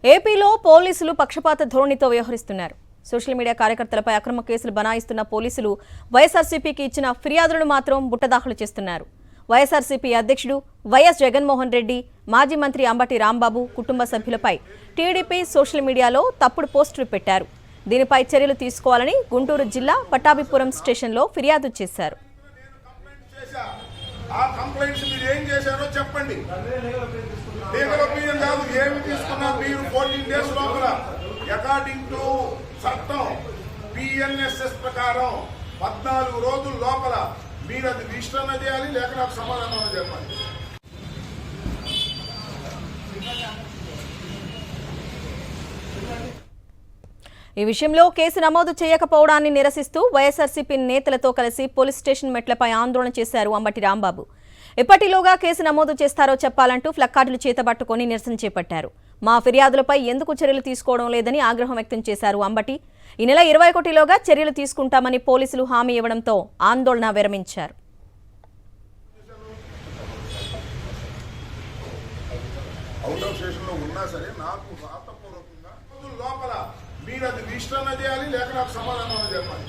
ఏపీలో పోలీసులు పక్షపాత ధోరణితో వ్యవహరిస్తున్నారు. సోషల్ మీడియా కార్యకర్తలపై అక్రమ కేసులు బనాయిస్తున్న పోలీసులు వైఎస్ఆర్సీపీకి ఇచ్చిన ఫిర్యాదులను మాత్రం బుట్టదాఖలు చేస్తున్నారు. వైఎస్ఆర్సీపీ అధ్యక్షుడు వైఎస్ జగన్మోహన్ రెడ్డి, మాజీ మంత్రి అంబటి రాంబాబు కుటుంబ సభ్యులపై టీడీపీ సోషల్ మీడియాలో తప్పుడు పోస్టులు పెట్టారు. దీనిపై చర్యలు తీసుకోవాలని గుంటూరు జిల్లా పట్టాభిపురం స్టేషన్లో ఫిర్యాదు చేశారు. ఆ కంప్లైంట్స్ మీరు ఏం చేశారో చెప్పండి. లీగల్ ఒపీనియన్ కాదు, ఏమి తీసుకున్నారు మీరు 14 days లోపల అకార్డింగ్ టు చట్టం PNSS ప్రకారం 14 రోజుల లోపల మీరు అది రిజిస్టర్ చేయాలి, లేక నాకు సమాధానం చెప్పాలి. ఈ విషయంలో కేసు నమోదు చేయకపోవడాన్ని నిరసిస్తూ వైఎస్ఆర్సీపీ నేతలతో కలిసి పోలీస్ స్టేషన్ మెట్లపై ఆందోళన చేశారు అంబటి రాంబాబు. ఎప్పటిలోగా కేసు నమోదు చేస్తారో చెప్పాలంటూ ఫ్లక్కార్డులు చేతబట్టుకుని నిరసన చేపట్టారు. మా ఫిర్యాదులపై ఎందుకు చర్యలు తీసుకోవడం లేదని ఆగ్రహం వ్యక్తం చేశారు అంబటి. ఈ నెల 21లోగా చర్యలు తీసుకుంటామని పోలీసులు హామీ ఇవ్వడంతో ఆందోళన విరమించారు. మీరు అది రిజిస్టర్ చేయాలి, లేక నాకు సమాధానం చెప్పాలి.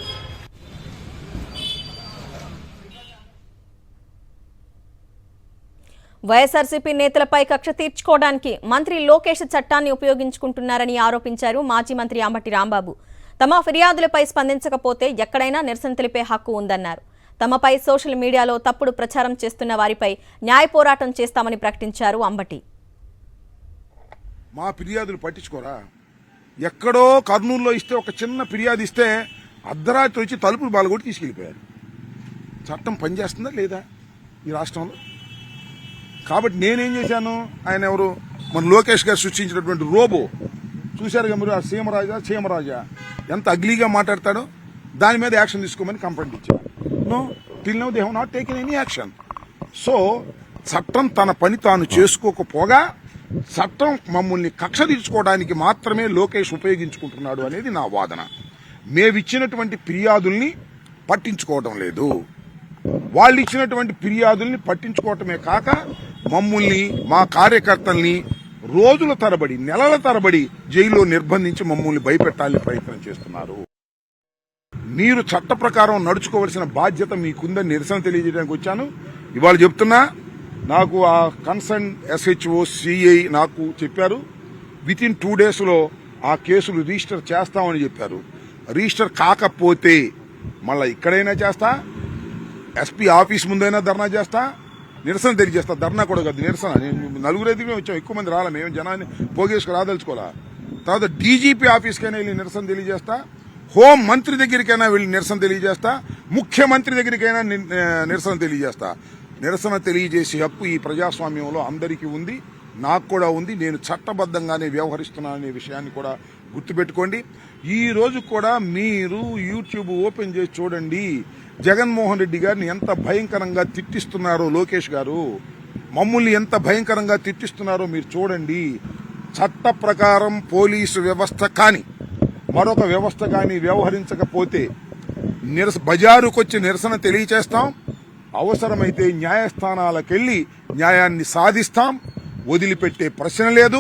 వైఎస్ఆర్సీపీ నేతలపై కక్ష తీర్చుకోవడానికి మంత్రి లోకేష్ చట్టాన్ని ఉపయోగించుకుంటున్నారని ఆరోపించారు మాజీ మంత్రి అంబటి రాంబాబు. తమ ఫిర్యాదులపై స్పందించకపోతే ఎక్కడైనా నిరసన తెలిపే హక్కు ఉందన్నారు. తమపై సోషల్ మీడియాలో తప్పుడు ప్రచారం చేస్తున్న వారిపై న్యాయ పోరాటం చేస్తామని ప్రకటించారు అంబటి. మా ఫిర్యాదులు పట్టించుకోరా? ఎక్కడో కర్నూలులో ఇస్తే ఒక చిన్న ఫిర్యాదు ఇస్తే అర్ధరాత్రి వచ్చి తలుపులు బాలగొట్టి తీసుకెళ్లిపోయారు. చట్టం పనిచేస్తుందా లేదా ఈ రాష్ట్రంలో? కాబట్టి నేనేం చేశాను, ఆయన ఎవరు మన లోకేష్ గారు సృష్టించినటువంటి రోబో చూశారుగా మీరు, ఆ సీమరాజా ఎంత అగ్లీగా మాట్లాడతాడో దాని మీద యాక్షన్ తీసుకోమని కంప్లైంట్ ఇచ్చారు. No, till now they have not taken any action. So చట్టం తన పని తాను చేసుకోకపోగా చట్టం మమ్మల్ని కక్ష తీర్చుకోవడానికి మాత్రమే లోకేష్ ఉపయోగించుకుంటున్నాడు అనేది నా వాదన. మేమిచ్చినటువంటి ఫిర్యాదుల్ని పట్టించుకోవడం లేదు. వాళ్ళు ఇచ్చినటువంటి ఫిర్యాదుల్ని పట్టించుకోవటమే కాక మమ్మల్ని, మా కార్యకర్తల్ని రోజుల తరబడి, నెలల తరబడి జైల్లో నిర్బంధించి మమ్మల్ని భయపెట్టాలని ప్రయత్నం చేస్తున్నారు. మీరు చట్ట ప్రకారం నడుచుకోవాల్సిన బాధ్యత మీకుందని నిరసన తెలియజేయడానికి వచ్చాను. ఇవాళ చెప్తున్నా, నాకు ఆ కన్సర్న్ SHO CI నాకు చెప్పారు, వితిన్ 2 days ఆ కేసులు రిజిస్టర్ చేస్తామని చెప్పారు. రిజిస్టర్ కాకపోతే మళ్ళీ ఇక్కడైనా చేస్తా, SP ఆఫీస్ ముందైనా ధర్నా చేస్తా, నిరసన తెలియజేస్తా. ధర్నా కూడా కాదు, నిరసన. నలుగురైదుగా వచ్చాం, ఎక్కువ మంది రాలే, మేము జనాన్ని పోగేసుకు రాదలుచుకోవాలా. తర్వాత DGP ఆఫీస్కైనా వెళ్ళి నిరసన తెలియజేస్తా, హోం మంత్రి దగ్గరికైనా వెళ్ళి నిరసన తెలియజేస్తా, ముఖ్యమంత్రి దగ్గరికైనా నిరసన తెలియజేస్తా. నిరసన తెలియజేసే హక్కు ఈ ప్రజాస్వామ్యంలో అందరికీ ఉంది, నాకు కూడా ఉంది. నేను చట్టబద్ధంగానే వ్యవహరిస్తున్నాననే విషయాన్ని కూడా గుర్తుపెట్టుకోండి. ఈ రోజు కూడా మీరు యూట్యూబ్ ఓపెన్ చేసి చూడండి, జగన్మోహన్ రెడ్డి గారిని ఎంత భయంకరంగా తిట్టిస్తున్నారో లోకేష్ గారు, మమ్మల్ని ఎంత భయంకరంగా తిట్టిస్తున్నారో మీరు చూడండి. చట్ట ప్రకారం పోలీసు వ్యవస్థ కానీ మరొక వ్యవస్థ కానీ వ్యవహరించకపోతే బజారుకొచ్చి నిరసన తెలియచేస్తాం. అవసరమైతే న్యాయస్థానాలకెళ్లి న్యాయాన్ని సాధిస్తాం. వదిలిపెట్టే ప్రశ్న లేదు.